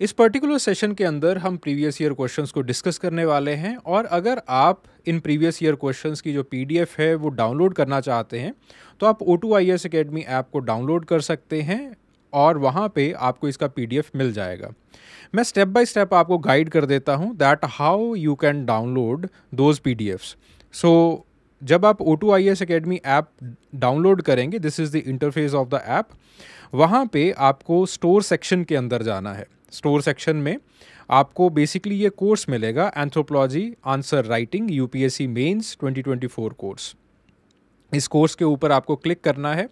इस particular session के अंदर हम प्रीवियस ईयर क्वेश्चंस को डिस्कस करने वाले हैं और अगर आप इन प्रीवियस ईयर क्वेश्चंस की जो पीडीएफ है वो डाउनलोड करना चाहते हैं तो आप O2IAS Academy ऐप को डाउनलोड कर सकते हैं और वहाँ पे आपको इसका पीडीएफ मिल जाएगा। मैं स्टेप बाय स्टेप आपको गाइड कर देता हूँ that how you can download those PDFs. So जब आप O2IAS Academy ऐप डाउनलोड करेंगे, this is the interface of the app. वहाँ पे आपको स्टोर सेक्शन के अंदर जाना है। स्टोर सेक्शन में आपको बेसिकली ये कोर्स मिलेगा, anthropology answer writing UPSC mains 2024 course. इस कोर्स के ऊपर आपको क्लिक करना है।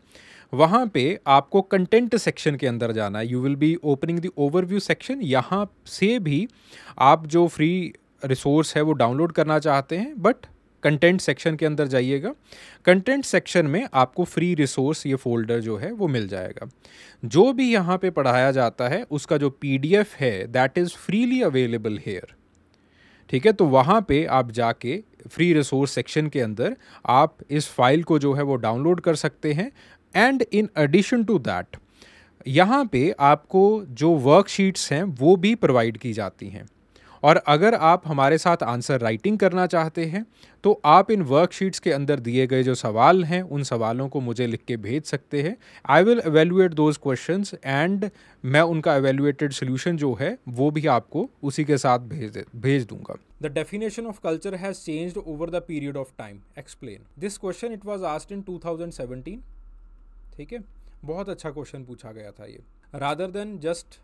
वहाँ पे आपको कंटेंट सेक्शन के अंदर जाना है। You will be opening the overview section. यहाँ से भी आप जो फ्री रिसोर्स है वो डाउनलोड करना चाहते हैं, बट कंटेंट सेक्शन के अंदर जाइएगा। कंटेंट सेक्शन में आपको फ्री रिसोर्स ये फोल्डर जो है वो मिल जाएगा। जो भी यहाँ पे पढ़ाया जाता है उसका जो पीडीएफ है that is freely available hair. ठीक है, तो वहाँ पे आप जाके फ्री रिसोर्स सेक्शन के अंदर आप इस फाइल को जो है वो डाउनलोड कर सकते हैं। And in addition to that यहाँ पे आपको जो वर्कशीट्स हैं वो भी प्रोवाइड की जाती हैं। और अगर आप हमारे साथ आंसर राइटिंग करना चाहते हैं तो आप इन वर्कशीट्स के अंदर दिए गए जो सवाल हैं उन सवालों को मुझे लिख के भेज सकते हैं। I will evaluate those questions and मैं उनका एवेल्युएटेड सोल्यूशन जो है वो भी आपको उसी के साथ भेज दूंगा। The definition of culture has changed over the period of time, explain this question. It was asked in 2017। ठीक है, बहुत अच्छा क्वेश्चन पूछा गया था ये। Rather than just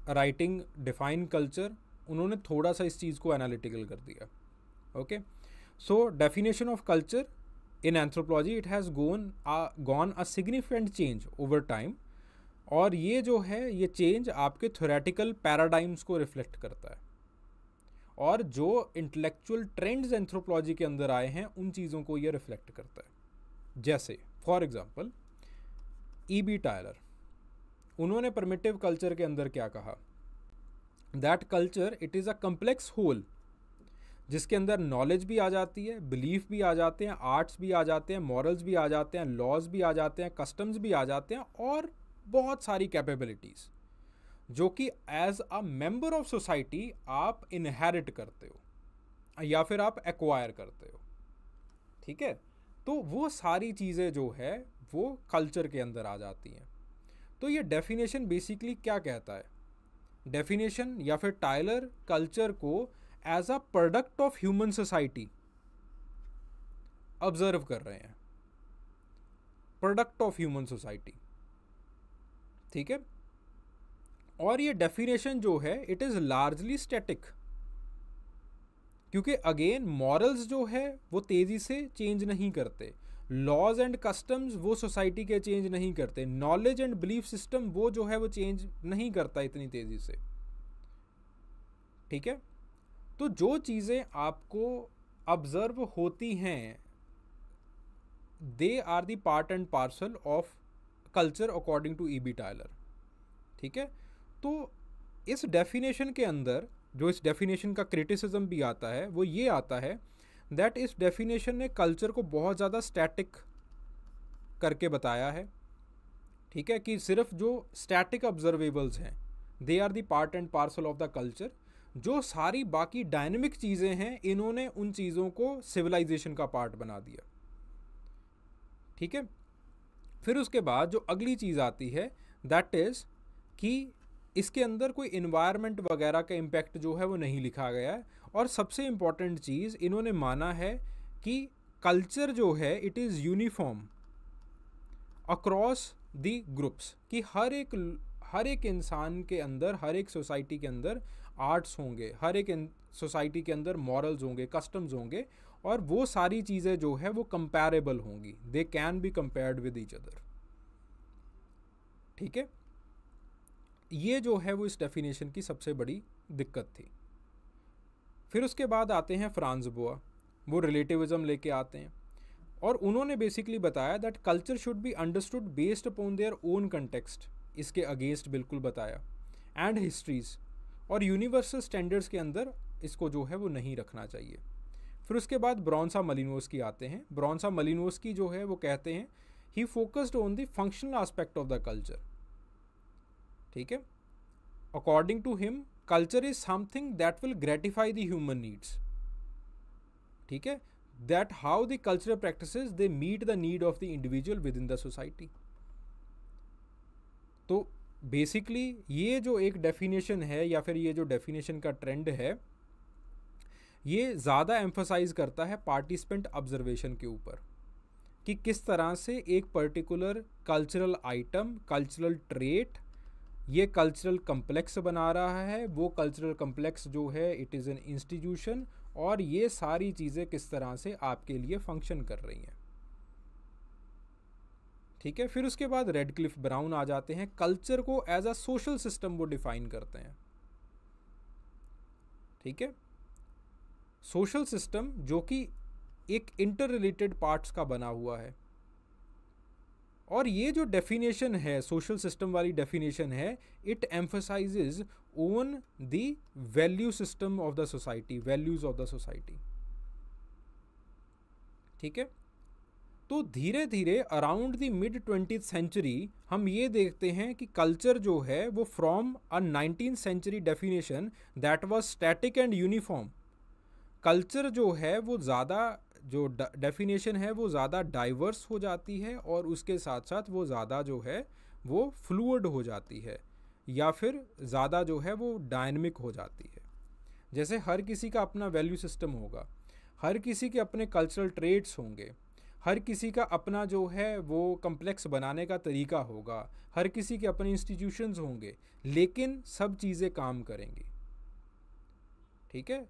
writing define culture, उन्होंने थोड़ा सा इस चीज़ को एनालिटिकल कर दिया। Okay, so definition of culture in anthropology, it has gone a significant change over time. और ये जो है ये चेंज आपके थ्योरेटिकल पैराडाइम्स को रिफ्लेक्ट करता है और जो इंटेलेक्चुअल ट्रेंड्स एंथ्रोपोलॉजी के अंदर आए हैं उन चीज़ों को ये रिफ्लेक्ट करता है। जैसे फॉर एग्जाम्पल E.B. टायलर, उन्होंने परमिटिव कल्चर के अंदर क्या कहा, that culture it is a complex whole जिसके अंदर नॉलेज भी आ जाती है, बिलीफ भी आ जाते हैं, आर्ट्स भी आ जाते हैं, मॉरल्स भी आ जाते हैं, लॉज भी आ जाते हैं, कस्टम्स भी आ जाते हैं और बहुत सारी कैपेबिलिटीज़ जो कि as a member of society आप इनहेरिट करते हो या फिर आप एक्वायर करते हो। ठीक है, तो वो सारी चीज़ें जो है वो कल्चर के अंदर आ जाती हैं। तो ये डेफिनेशन बेसिकली क्या कहता है, डेफिनेशन या फिर टायलर कल्चर को as a product of human society observe कर रहे हैं, प्रोडक्ट ऑफ ह्यूमन सोसाइटी। ठीक है, और ये डेफिनेशन जो है इट इज लार्जली स्टैटिक, क्योंकि अगेन मॉरल्स जो है वो तेजी से चेंज नहीं करते, लॉज एंड कस्टम्स वो सोसाइटी के चेंज नहीं करते, नॉलेज एंड बिलीफ सिस्टम वो जो है वो चेंज नहीं करता इतनी तेजी से। ठीक है, तो जो चीज़ें आपको ऑब्जर्व होती हैं they are the part and parcel of culture according to E.B. Tylor. ठीक है, तो इस डेफिनेशन के अंदर जो इस डेफिनेशन का क्रिटिसिज्म भी आता है वो ये आता है दैट इस डेफिनेशन ने कल्चर को बहुत ज़्यादा स्टैटिक करके बताया है। ठीक है, कि सिर्फ जो स्टैटिक ऑब्जर्वेबल्स हैं they are the part and parcel of the culture, जो सारी बाकी डायनेमिक चीज़ें हैं इन्होंने उन चीज़ों को सिविलाइजेशन का पार्ट बना दिया। ठीक है, फिर उसके बाद जो अगली चीज़ आती है दैट इज़ कि इसके अंदर कोई इन्वायरमेंट वगैरह का इम्पैक्ट जो है वो नहीं लिखा गया है। और सबसे इम्पॉर्टेंट चीज़ इन्होंने माना है कि कल्चर जो है it is uniform across the groups, कि हर एक इंसान के अंदर, हर एक सोसाइटी के अंदर आर्ट्स होंगे, हर एक सोसाइटी के अंदर मॉरल्स होंगे, कस्टम्स होंगे, और वो सारी चीज़ें जो है वो कंपैरेबल होंगी, they can be compared with each other. ठीक है, ये जो है वो इस डेफिनेशन की सबसे बड़ी दिक्कत थी। फिर उसके बाद आते हैं फ्रांस बोआ, वो रिलेटिविज्म लेके आते हैं और उन्होंने बेसिकली बताया that culture should be understood based upon their own context, इसके अगेंस्ट बिल्कुल बताया, एंड हिस्ट्रीज, और यूनिवर्सल स्टैंडर्ड्स के अंदर इसको जो है वो नहीं रखना चाहिए। फिर उसके बाद ब्रॉन्सा मलिनोव्स्की आते हैं। ब्रॉन्सा मलिनोव्स्की जो है वो कहते हैं he focused on the functional aspect of the culture. ठीक है, according to him culture is something that will gratify the human needs, ठीक है, that how the cultural practices they meet the need of the individual within the society. तो basically ये जो एक definition है या फिर ये जो डेफिनेशन का ट्रेंड है, ये ज़्यादा एम्फसाइज करता है पार्टिसिपेंट ऑब्जर्वेशन के ऊपर कि किस तरह से एक particular cultural item, cultural trait ये कल्चरल कम्प्लेक्स बना रहा है, वो कल्चरल कम्प्लेक्स जो है इट इज़ एन इंस्टीट्यूशन, और ये सारी चीज़ें किस तरह से आपके लिए फंक्शन कर रही हैं, ठीक है। फिर उसके बाद रेडक्लिफ ब्राउन आ जाते हैं, कल्चर को एज अ सोशल सिस्टम वो डिफाइन करते हैं, ठीक है, सोशल सिस्टम जो कि एक इंटर रिलेटेड पार्ट्स का बना हुआ है। और ये जो डेफिनेशन है, सोशल सिस्टम वाली डेफिनेशन है, it emphasises on the value system of the society, values of the society, ठीक है। तो धीरे धीरे around the mid 20th century हम ये देखते हैं कि कल्चर जो है वो from a 19th century definition that was static and uniform, culture जो है वो ज़्यादा, जो डेफिनेशन है वो ज़्यादा डाइवर्स हो जाती है, और उसके साथ साथ वो ज़्यादा जो है वो फ्लूइड हो जाती है, या फिर ज़्यादा जो है वो डायनेमिक हो जाती है। जैसे हर किसी का अपना वैल्यू सिस्टम होगा, हर किसी के अपने कल्चरल ट्रेट्स होंगे, हर किसी का अपना जो है वो कम्प्लेक्स बनाने का तरीका होगा, हर किसी के अपने इंस्टीट्यूशंस होंगे, लेकिन सब चीज़ें काम करेंगी, ठीक है।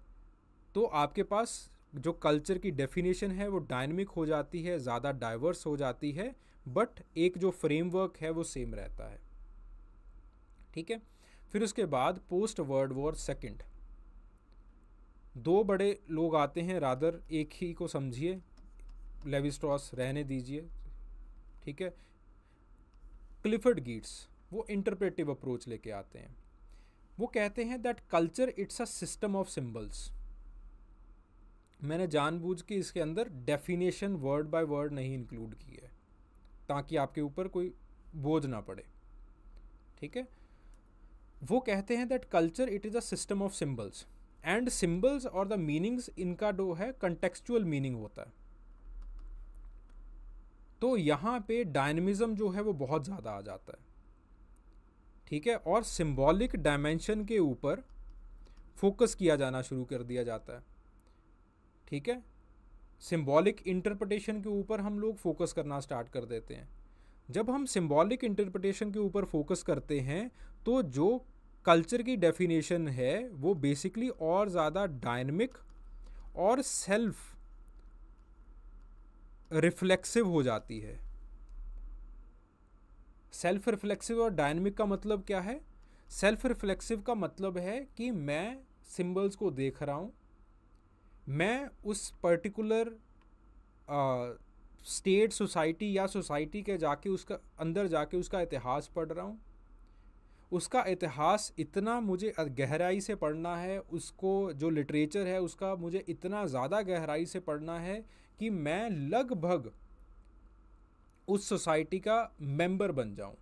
तो आपके पास जो कल्चर की डेफिनेशन है वो डायनेमिक हो जाती है, ज़्यादा डाइवर्स हो जाती है, बट एक जो फ्रेमवर्क है वो सेम रहता है, ठीक है। फिर उसके बाद पोस्ट वर्ल्ड वॉर सेकंड दो बड़े लोग आते हैं, रादर एक ही को समझिए, लेवी स्ट्रॉस रहने दीजिए, ठीक है। क्लिफर्ड गीट्स वो इंटरप्रेटिव अप्रोच लेके आते हैं, वो कहते हैं that culture it's a system of symbols. मैंने जानबूझ के इसके अंदर डेफिनेशन वर्ड बाय वर्ड नहीं इंक्लूड की है ताकि आपके ऊपर कोई बोझ ना पड़े, ठीक है। वो कहते हैं that culture it is a system of symbols, and symbols और द मीनिंग्स इनका जो है कंटेक्चुअल मीनिंग होता है। तो यहाँ पे डायनेमिज्म जो है वो बहुत ज़्यादा आ जाता है, ठीक है, और सिंबॉलिक डायमेंशन के ऊपर फोकस किया जाना शुरू कर दिया जाता है, ठीक है। सिंबॉलिक इंटरप्रिटेशन के ऊपर हम लोग फोकस करना स्टार्ट कर देते हैं। जब हम सिंबॉलिक इंटरप्रिटेशन के ऊपर फोकस करते हैं तो जो कल्चर की डेफिनेशन है वो बेसिकली और ज़्यादा डायनेमिक और सेल्फ रिफ्लेक्सिव हो जाती है। सेल्फ रिफ्लेक्सिव और डायनेमिक का मतलब क्या है? सेल्फ रिफ्लेक्सिव का मतलब है कि मैं सिंबल्स को देख रहा हूँ, मैं उस पर्टिकुलर स्टेट सोसाइटी या सोसाइटी के जाके उसका अंदर जाके उसका इतिहास पढ़ रहा हूँ। उसका इतिहास इतना मुझे गहराई से पढ़ना है, उसको जो लिटरेचर है उसका मुझे इतना ज़्यादा गहराई से पढ़ना है कि मैं लगभग उस सोसाइटी का मेंबर बन जाऊं,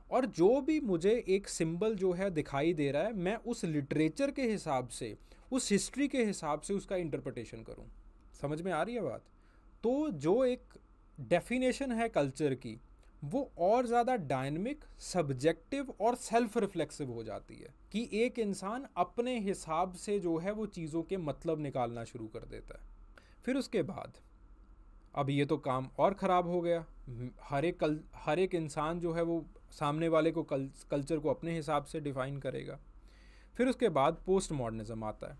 और जो भी मुझे एक सिंबल जो है दिखाई दे रहा है मैं उस लिटरेचर के हिसाब से, उस हिस्ट्री के हिसाब से उसका इंटरप्रिटेशन करूं। समझ में आ रही है बात? तो जो एक डेफिनेशन है कल्चर की वो और ज़्यादा डायनेमिक, सब्जेक्टिव और सेल्फ रिफ्लेक्सिव हो जाती है कि एक इंसान अपने हिसाब से जो है वो चीज़ों के मतलब निकालना शुरू कर देता है। फिर उसके बाद अब ये तो काम और ख़राब हो गया, हर एक इंसान जो है वो सामने वाले को कल्चर को अपने हिसाब से डिफ़ाइन करेगा। फिर उसके बाद पोस्ट मॉडर्निज़म आता है।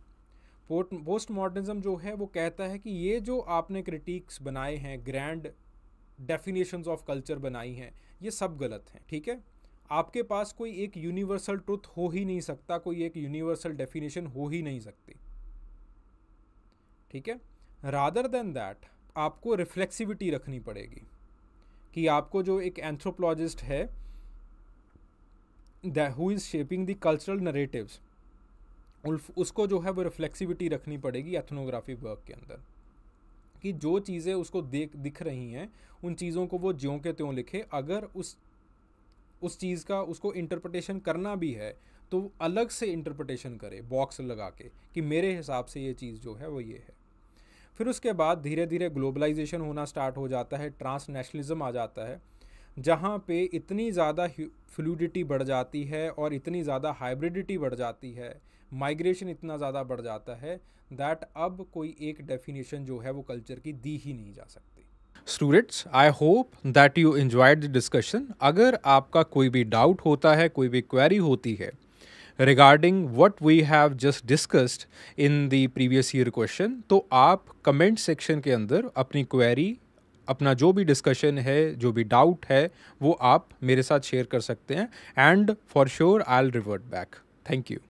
पोस्ट मॉडर्निज़म जो है वो कहता है कि ये जो आपने क्रिटिक्स बनाए हैं, ग्रैंड डेफिनेशंस ऑफ कल्चर बनाई हैं, ये सब गलत हैं, ठीक है। आपके पास कोई एक यूनिवर्सल ट्रुथ हो ही नहीं सकता, कोई एक यूनिवर्सल डेफिनेशन हो ही नहीं सकती, ठीक है। रादर देन दैट आपको रिफ्लेक्सिविटी रखनी पड़ेगी कि आपको जो एक एंथ्रोपोलॉजिस्ट है who is shaping the cultural narratives, उसको जो है वो रिफ्लेक्सिविटी रखनी पड़ेगी एथनोग्राफी वर्क के अंदर, कि जो चीज़ें उसको दिख रही हैं उन चीज़ों को वो ज्यों के त्यों लिखे। अगर उस चीज़ का उसको इंटरप्रिटेशन करना भी है तो अलग से इंटरप्रिटेशन करे बॉक्स लगा के कि मेरे हिसाब से ये चीज़ जो है वो ये है। फिर उसके बाद धीरे धीरे ग्लोबलाइजेशन होना स्टार्ट हो जाता है, ट्रांसनेशनलिज्म आ जाता है, जहाँ पे इतनी ज़्यादा फ्लूइडिटी बढ़ जाती है और इतनी ज़्यादा हाइब्रिडिटी बढ़ जाती है, माइग्रेशन इतना ज़्यादा बढ़ जाता है दैट अब कोई एक डेफिनेशन जो है वो कल्चर की दी ही नहीं जा सकती। Students, I hope that you enjoyed the discussion. अगर आपका कोई भी डाउट होता है, कोई भी क्वेरी होती है regarding what we have just discussed in the previous year question, तो आप कमेंट सेक्शन के अंदर अपनी क्वेरी, अपना जो भी डिस्कशन है, जो भी डाउट है, वो आप मेरे साथ शेयर कर सकते हैं and for sure I will revert back. Thank you.